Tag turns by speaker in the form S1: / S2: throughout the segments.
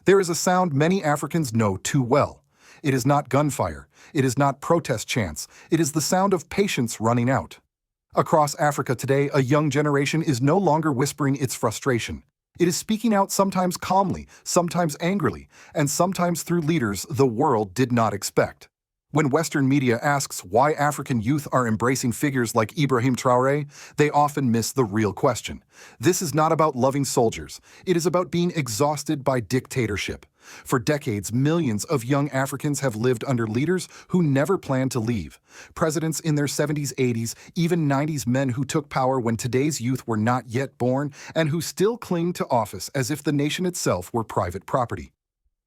S1: There is a sound many Africans know too well. It is not gunfire. It is not protest chants. It is the sound of patience running out. Across Africa today, a young generation is no longer whispering its frustration. It is speaking out sometimes calmly, sometimes angrily, and sometimes through leaders the world did not expect. When Western media asks why African youth are embracing figures like Ibrahim Traoré, they often miss the real question. This is not about loving soldiers. It is about being exhausted by dictatorship. For decades, millions of young Africans have lived under leaders who never planned to leave. Presidents in their 70s, 80s, even 90s, men who took power when today's youth were not yet born and who still cling to office as if the nation itself were private property.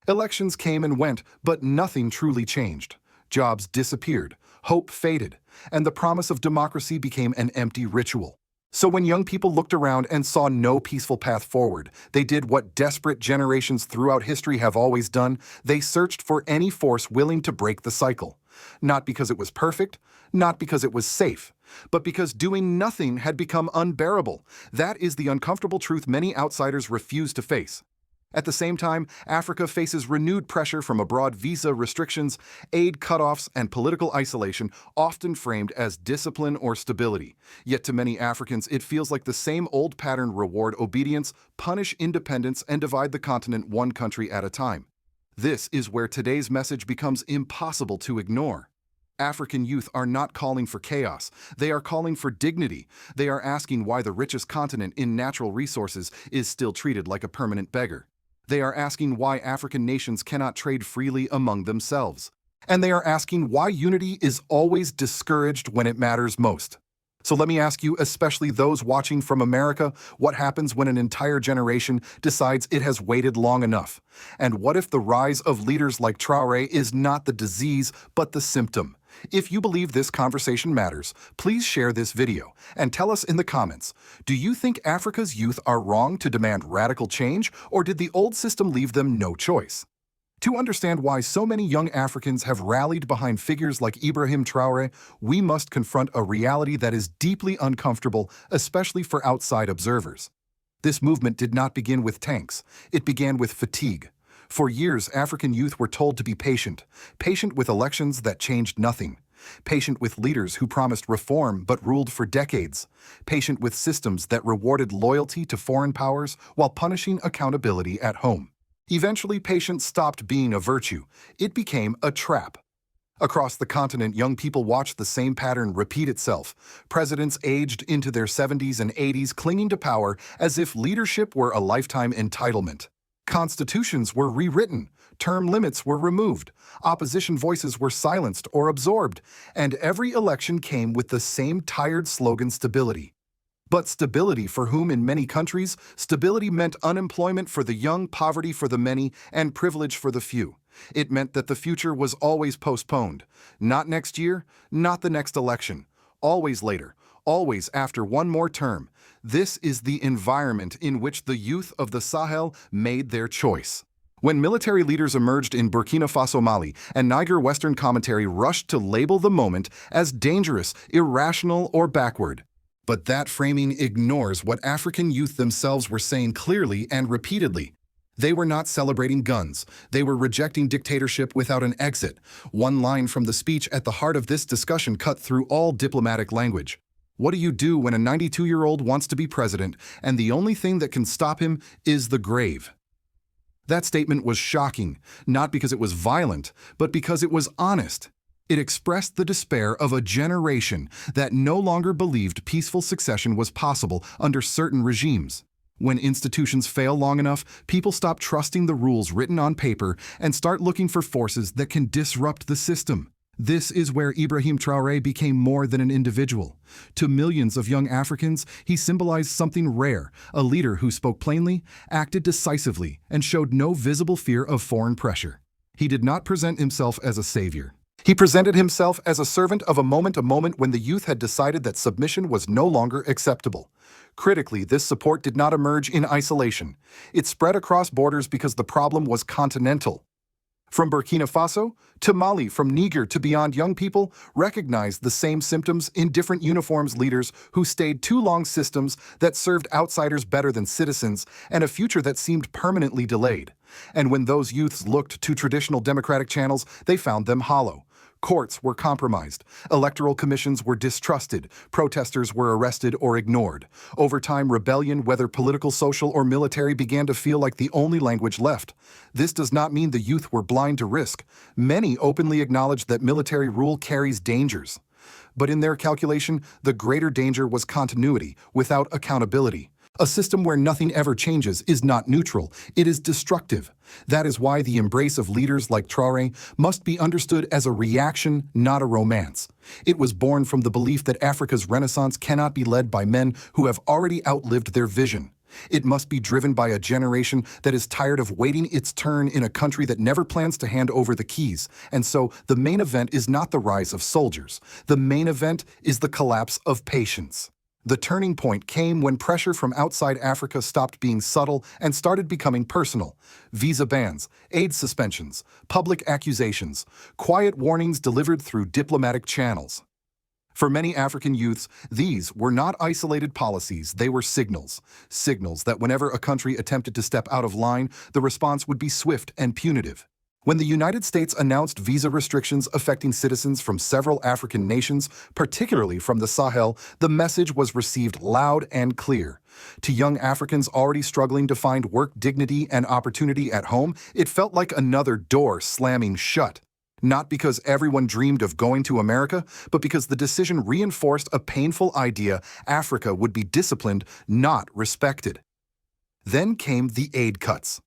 S1: Elections came and went, but nothing truly changed. Jobs disappeared, hope faded, and the promise of democracy became an empty ritual. So when young people looked around and saw no peaceful path forward, they did what desperate generations throughout history have always done. They searched for any force willing to break the cycle. Not because it was perfect, not because it was safe, but because doing nothing had become unbearable. That is the uncomfortable truth many outsiders refuse to face. At the same time, Africa faces renewed pressure from abroad: visa restrictions, aid cutoffs, and political isolation, often framed as discipline or stability. Yet to many Africans, it feels like the same old pattern: reward obedience, punish independence, and divide the continent one country at a time. This is where today's message becomes impossible to ignore. African youth are not calling for chaos. They are calling for dignity. They are asking why the richest continent in natural resources is still treated like a permanent beggar. They are asking why African nations cannot trade freely among themselves. And they are asking why unity is always discouraged when it matters most. So let me ask you, especially those watching from America, what happens when an entire generation decides it has waited long enough? And what if the rise of leaders like Traore is not the disease, but the symptom? If you believe this conversation matters, please share this video and tell us in the comments, do you think Africa's youth are wrong to demand radical change, or did the old system leave them no choice? To understand why so many young Africans have rallied behind figures like Ibrahim Traoré, we must confront a reality that is deeply uncomfortable, especially for outside observers. This movement did not begin with tanks. It began with fatigue. For years, African youth were told to be patient with elections that changed nothing, patient with leaders who promised reform but ruled for decades, patient with systems that rewarded loyalty to foreign powers while punishing accountability at home. Eventually, patience stopped being a virtue. It became a trap. Across the continent, young people watched the same pattern repeat itself. Presidents aged into their 70s and 80s clinging to power as if leadership were a lifetime entitlement. Constitutions were rewritten, term limits were removed, opposition voices were silenced or absorbed, and every election came with the same tired slogan: stability. But stability for whom? In many countries, stability meant unemployment for the young, poverty for the many, and privilege for the few. It meant that the future was always postponed. Not next year, not the next election. Always later, always after one more term. This is the environment in which the youth of the Sahel made their choice. When military leaders emerged in Burkina Faso, Mali, and Niger, Western commentary rushed to label the moment as dangerous, irrational, or backward. But that framing ignores what African youth themselves were saying clearly and repeatedly. They were not celebrating guns. They were rejecting dictatorship without an exit. One line from the speech at the heart of this discussion cut through all diplomatic language. What do you do when a 92-year-old wants to be president and the only thing that can stop him is the grave? That statement was shocking, not because it was violent, but because it was honest. It expressed the despair of a generation that no longer believed peaceful succession was possible under certain regimes. When institutions fail long enough, people stop trusting the rules written on paper and start looking for forces that can disrupt the system. This is where Ibrahim Traoré became more than an individual. To millions of young Africans, he symbolized something rare: a leader who spoke plainly, acted decisively, and showed no visible fear of foreign pressure. He did not present himself as a savior. He presented himself as a servant of a moment when the youth had decided that submission was no longer acceptable. Critically, this support did not emerge in isolation. It spread across borders because the problem was continental. From Burkina Faso to Mali, from Niger to beyond, young people recognized the same symptoms in different uniforms: leaders who stayed too long, systems that served outsiders better than citizens, and a future that seemed permanently delayed. And when those youths looked to traditional democratic channels, they found them hollow. Courts were compromised, electoral commissions were distrusted, protesters were arrested or ignored. Over time, rebellion, whether political, social, or military, began to feel like the only language left. This does not mean the youth were blind to risk. Many openly acknowledged that military rule carries dangers. But in their calculation, the greater danger was continuity, without accountability. A system where nothing ever changes is not neutral, it is destructive. That is why the embrace of leaders like Traore must be understood as a reaction, not a romance. It was born from the belief that Africa's renaissance cannot be led by men who have already outlived their vision. It must be driven by a generation that is tired of waiting its turn in a country that never plans to hand over the keys. And so, the main event is not the rise of soldiers. The main event is the collapse of patience. The turning point came when pressure from outside Africa stopped being subtle and started becoming personal. Visa bans, aid suspensions, public accusations, quiet warnings delivered through diplomatic channels. For many African youths, these were not isolated policies, they were signals. Signals that whenever a country attempted to step out of line, the response would be swift and punitive. When the United States announced visa restrictions affecting citizens from several African nations, particularly from the Sahel, the message was received loud and clear. To young Africans already struggling to find work, dignity, and opportunity at home, it felt like another door slamming shut. Not because everyone dreamed of going to America, but because the decision reinforced a painful idea: Africa would be disciplined, not respected. Then came the aid cuts.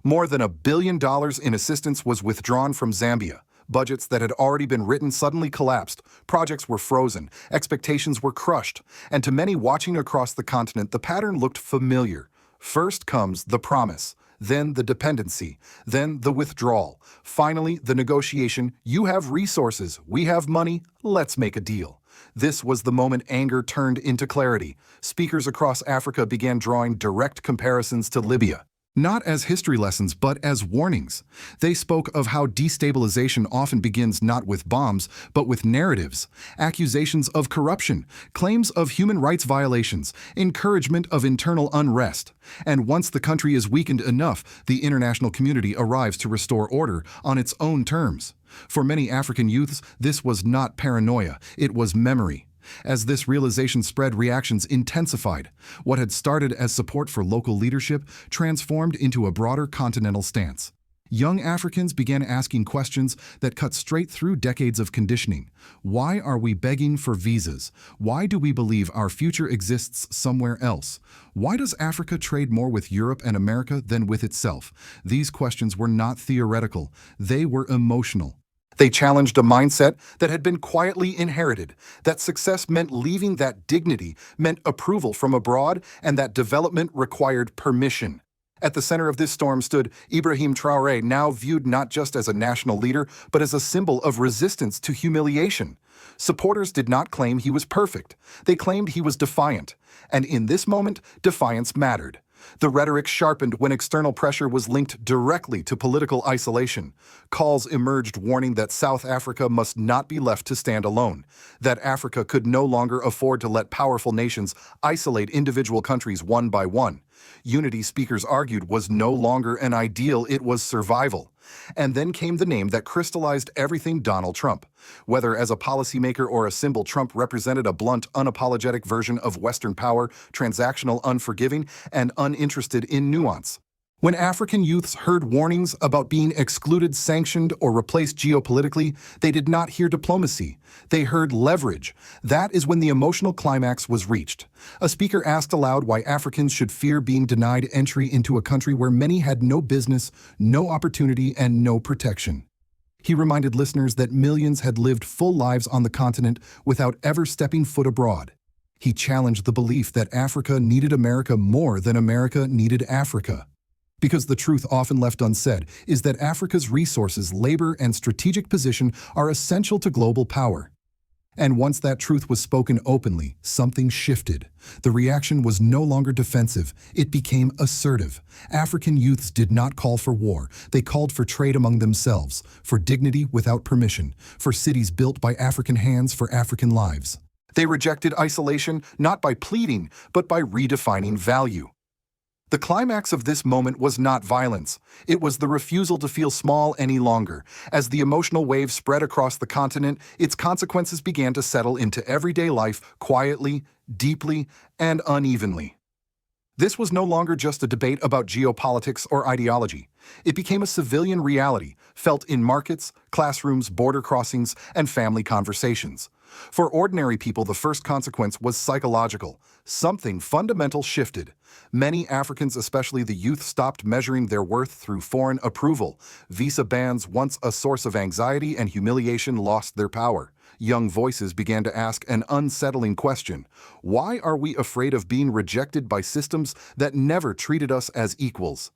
S1: More than $1 billion in assistance was withdrawn from Zambia. Budgets that had already been written suddenly collapsed, projects were frozen, expectations were crushed, and to many watching across the continent, the pattern looked familiar. First comes the promise, then the dependency, then the withdrawal, finally the negotiation: you have resources, we have money, let's make a deal. This was the moment anger turned into clarity. Speakers across Africa began drawing direct comparisons to Libya. Not as history lessons, but as warnings. They spoke of how destabilization often begins not with bombs, but with narratives, accusations of corruption, claims of human rights violations, encouragement of internal unrest. And once the country is weakened enough, the international community arrives to restore order on its own terms. For many African youths, this was not paranoia, it was memory. As this realization spread, reactions intensified. What had started as support for local leadership transformed into a broader continental stance. Young Africans began asking questions that cut straight through decades of conditioning. Why are we begging for visas? Why do we believe our future exists somewhere else? Why does Africa trade more with Europe and America than with itself? These questions were not theoretical, they were emotional. They challenged a mindset that had been quietly inherited, that success meant leaving, that dignity meant approval from abroad, and that development required permission. At the center of this storm stood Ibrahim Traoré, now viewed not just as a national leader, but as a symbol of resistance to humiliation. Supporters did not claim he was perfect. They claimed he was defiant. And in this moment, defiance mattered. The rhetoric sharpened when external pressure was linked directly to political isolation. Calls emerged warning that South Africa must not be left to stand alone, that Africa could no longer afford to let powerful nations isolate individual countries one by one. Unity, speakers argued, was no longer an ideal, it was survival. And then came the name that crystallized everything: Donald Trump. Whether as a policymaker or a symbol, Trump represented a blunt, unapologetic version of Western power, transactional, unforgiving, and uninterested in nuance. When African youths heard warnings about being excluded, sanctioned, or replaced geopolitically, they did not hear diplomacy. They heard leverage. That is when the emotional climax was reached. A speaker asked aloud why Africans should fear being denied entry into a country where many had no business, no opportunity, and no protection. He reminded listeners that millions had lived full lives on the continent without ever stepping foot abroad. He challenged the belief that Africa needed America more than America needed Africa. Because the truth often left unsaid is that Africa's resources, labor, and strategic position are essential to global power. And once that truth was spoken openly, something shifted. The reaction was no longer defensive, it became assertive. African youths did not call for war, they called for trade among themselves, for dignity without permission, for cities built by African hands for African lives. They rejected isolation not by pleading, but by redefining value. The climax of this moment was not violence. It was the refusal to feel small any longer. As the emotional wave spread across the continent, its consequences began to settle into everyday life quietly, deeply, and unevenly. This was no longer just a debate about geopolitics or ideology. It became a civilian reality, felt in markets, classrooms, border crossings, and family conversations. For ordinary people, the first consequence was psychological. Something fundamental shifted. Many Africans, especially the youth, stopped measuring their worth through foreign approval. Visa bans, once a source of anxiety and humiliation, lost their power. Young voices began to ask an unsettling question. Why are we afraid of being rejected by systems that never treated us as equals?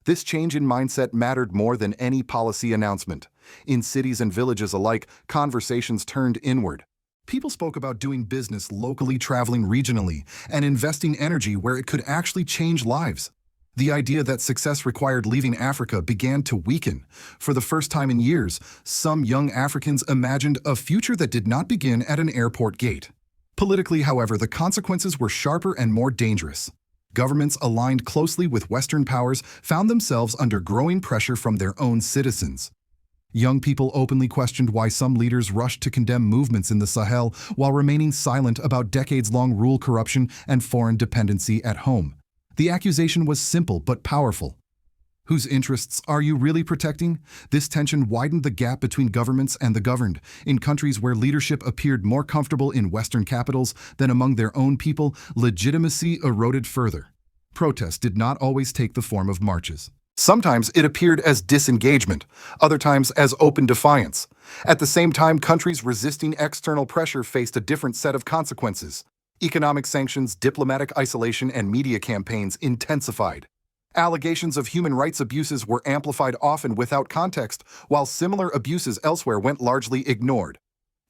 S1: This change in mindset mattered more than any policy announcement. In cities and villages alike, conversations turned inward. People spoke about doing business locally, traveling regionally, and investing energy where it could actually change lives. The idea that success required leaving Africa began to weaken. For the first time in years, some young Africans imagined a future that did not begin at an airport gate. Politically, however, the consequences were sharper and more dangerous. Governments aligned closely with Western powers found themselves under growing pressure from their own citizens. Young people openly questioned why some leaders rushed to condemn movements in the Sahel while remaining silent about decades-long rule corruption and foreign dependency at home. The accusation was simple but powerful. Whose interests are you really protecting? This tension widened the gap between governments and the governed. In countries where leadership appeared more comfortable in Western capitals than among their own people, legitimacy eroded further. Protest did not always take the form of marches. Sometimes it appeared as disengagement, other times as open defiance. At the same time, countries resisting external pressure faced a different set of consequences. Economic sanctions, diplomatic isolation, and media campaigns intensified. Allegations of human rights abuses were amplified often without context, while similar abuses elsewhere went largely ignored.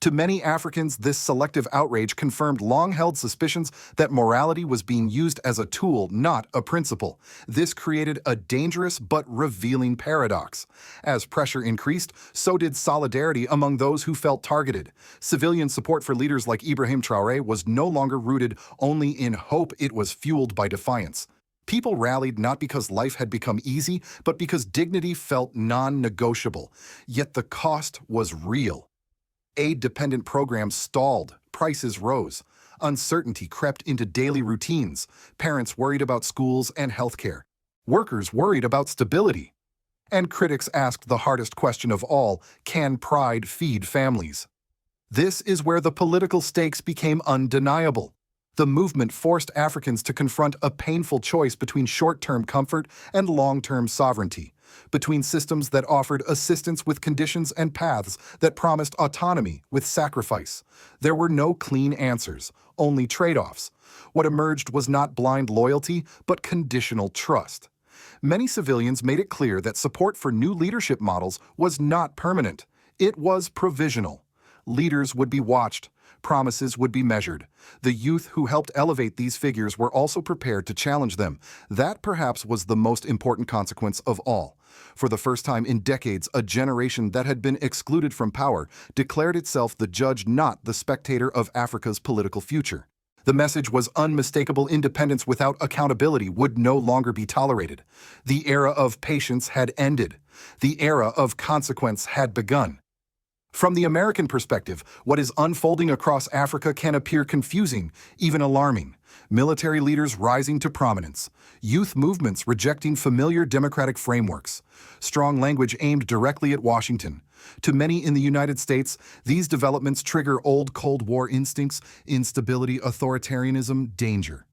S1: To many Africans, this selective outrage confirmed long-held suspicions that morality was being used as a tool, not a principle. This created a dangerous but revealing paradox. As pressure increased, so did solidarity among those who felt targeted. Civilian support for leaders like Ibrahim Traoré was no longer rooted only in hope, it was fueled by defiance. People rallied not because life had become easy, but because dignity felt non-negotiable. Yet the cost was real. Aid-dependent programs stalled, prices rose, uncertainty crept into daily routines, parents worried about schools and healthcare, workers worried about stability. And critics asked the hardest question of all, can pride feed families? This is where the political stakes became undeniable. The movement forced Africans to confront a painful choice between short-term comfort and long-term sovereignty, between systems that offered assistance with conditions and paths that promised autonomy with sacrifice. There were no clean answers, only trade-offs. What emerged was not blind loyalty, but conditional trust. Many civilians made it clear that support for new leadership models was not permanent. It was provisional. Leaders would be watched. Promises would be measured. The youth who helped elevate these figures were also prepared to challenge them. That perhaps was the most important consequence of all. For the first time in decades, a generation that had been excluded from power declared itself the judge, not the spectator of Africa's political future. The message was unmistakable: independence without accountability would no longer be tolerated. The era of patience had ended. The era of consequence had begun. From the American perspective, what is unfolding across Africa can appear confusing, even alarming. Military leaders rising to prominence, youth movements rejecting familiar democratic frameworks, strong language aimed directly at Washington. To many in the United States, these developments trigger old Cold War instincts: instability, authoritarianism, danger.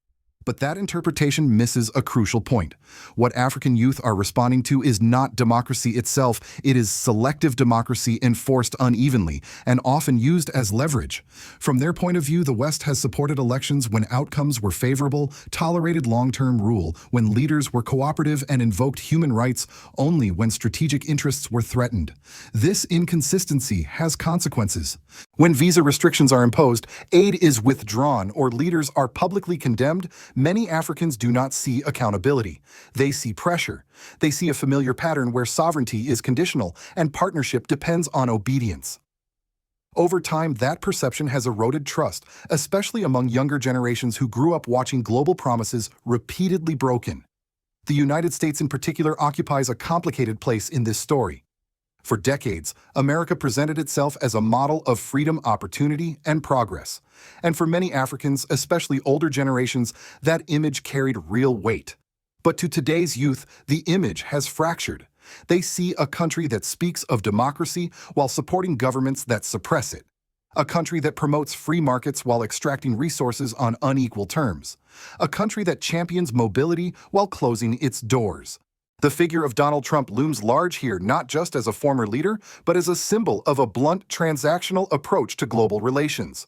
S1: But that interpretation misses a crucial point. What African youth are responding to is not democracy itself, it is selective democracy enforced unevenly and often used as leverage. From their point of view, the West has supported elections when outcomes were favorable, tolerated long-term rule when leaders were cooperative, and invoked human rights only when strategic interests were threatened. This inconsistency has consequences. When visa restrictions are imposed, aid is withdrawn, or leaders are publicly condemned, many Africans do not see accountability. They see pressure. They see a familiar pattern where sovereignty is conditional and partnership depends on obedience. Over time, that perception has eroded trust, especially among younger generations who grew up watching global promises repeatedly broken. The United States in particular occupies a complicated place in this story. For decades, America presented itself as a model of freedom, opportunity, and progress. And for many Africans, especially older generations, that image carried real weight. But to today's youth, the image has fractured. They see a country that speaks of democracy while supporting governments that suppress it. A country that promotes free markets while extracting resources on unequal terms. A country that champions mobility while closing its doors. The figure of Donald Trump looms large here not just as a former leader, but as a symbol of a blunt, transactional approach to global relations.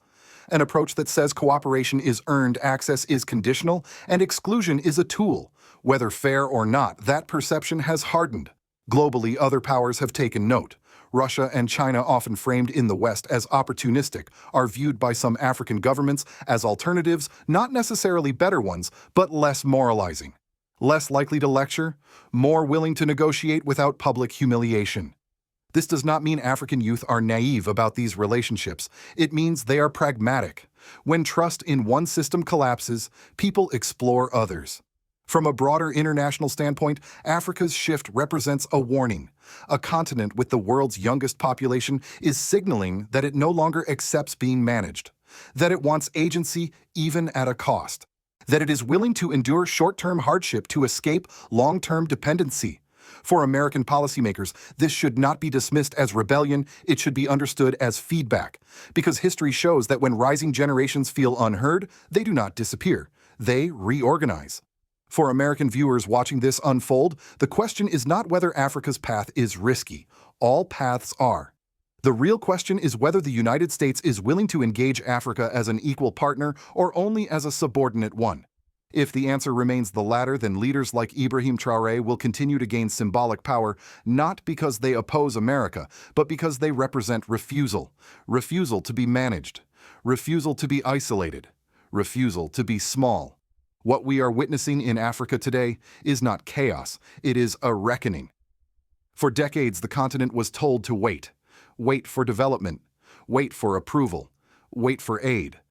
S1: An approach that says cooperation is earned, access is conditional, and exclusion is a tool. Whether fair or not, that perception has hardened. Globally, other powers have taken note. Russia and China, often framed in the West as opportunistic, are viewed by some African governments as alternatives, not necessarily better ones, but less moralizing. Less likely to lecture, more willing to negotiate without public humiliation. This does not mean African youth are naive about these relationships. It means they are pragmatic. When trust in one system collapses, people explore others. From a broader international standpoint, Africa's shift represents a warning. A continent with the world's youngest population is signaling that it no longer accepts being managed, that it wants agency even at a cost, that it is willing to endure short-term hardship to escape long-term dependency. For American policymakers, this should not be dismissed as rebellion, it should be understood as feedback, because history shows that when rising generations feel unheard, they do not disappear, they reorganize. For American viewers watching this unfold, the question is not whether Africa's path is risky. All paths are. The real question is whether the United States is willing to engage Africa as an equal partner or only as a subordinate one. If the answer remains the latter, then leaders like Ibrahim Traoré will continue to gain symbolic power, not because they oppose America, but because they represent refusal. Refusal to be managed. Refusal to be isolated. Refusal to be small. What we are witnessing in Africa today is not chaos, it is a reckoning. For decades, the continent was told to wait. Wait for development. Wait for approval. Wait for aid.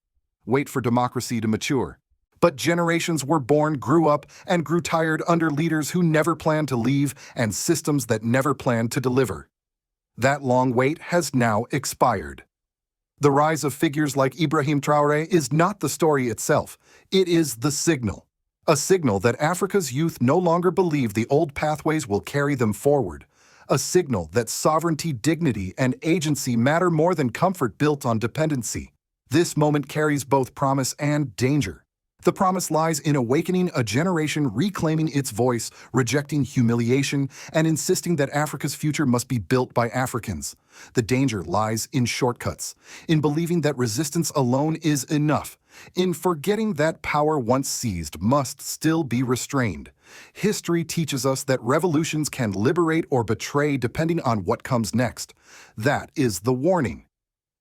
S1: Wait for democracy to mature. But generations were born, grew up, and grew tired under leaders who never planned to leave and systems that never planned to deliver. That long wait has now expired. The rise of figures like Ibrahim Traoré is not the story itself, it is the signal. A signal that Africa's youth no longer believe the old pathways will carry them forward. A signal that sovereignty, dignity, and agency matter more than comfort built on dependency. This moment carries both promise and danger. The promise lies in awakening a generation reclaiming its voice, rejecting humiliation, and insisting that Africa's future must be built by Africans. The danger lies in shortcuts, in believing that resistance alone is enough, in forgetting that power once seized must still be restrained. History teaches us that revolutions can liberate or betray depending on what comes next. That is the warning.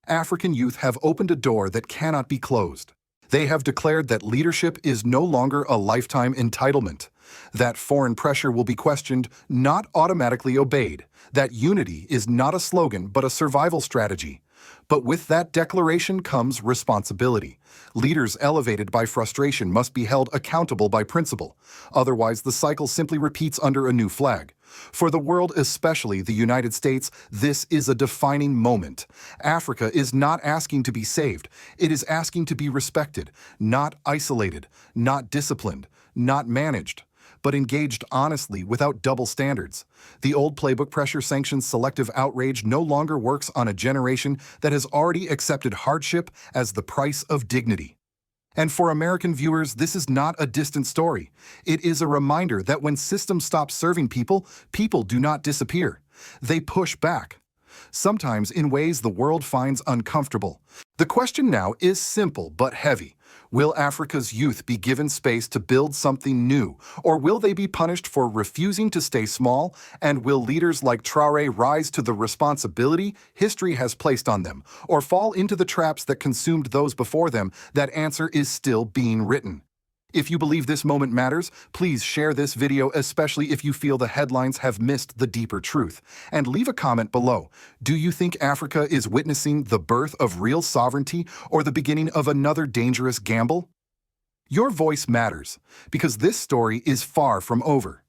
S1: African youth have opened a door that cannot be closed. They have declared that leadership is no longer a lifetime entitlement, that foreign pressure will be questioned, not automatically obeyed, that unity is not a slogan but a survival strategy. But with that declaration comes responsibility. Leaders elevated by frustration must be held accountable by principle. Otherwise, the cycle simply repeats under a new flag. For the world, especially the United States, this is a defining moment. Africa is not asking to be saved. It is asking to be respected, not isolated, not disciplined, not managed, but engaged honestly without double standards. The old playbook pressure sanctions selective outrage no longer works on a generation that has already accepted hardship as the price of dignity. And for American viewers, this is not a distant story. It is a reminder that when systems stop serving people, people do not disappear. They push back. Sometimes in ways the world finds uncomfortable. The question now is simple but heavy. Will Africa's youth be given space to build something new, or will they be punished for refusing to stay small? And will leaders like Traoré rise to the responsibility history has placed on them, or fall into the traps that consumed those before them? That answer is still being written. If you believe this moment matters, please share this video, especially if you feel the headlines have missed the deeper truth. And leave a comment below. Do you think Africa is witnessing the birth of real sovereignty or the beginning of another dangerous gamble? Your voice matters, because this story is far from over.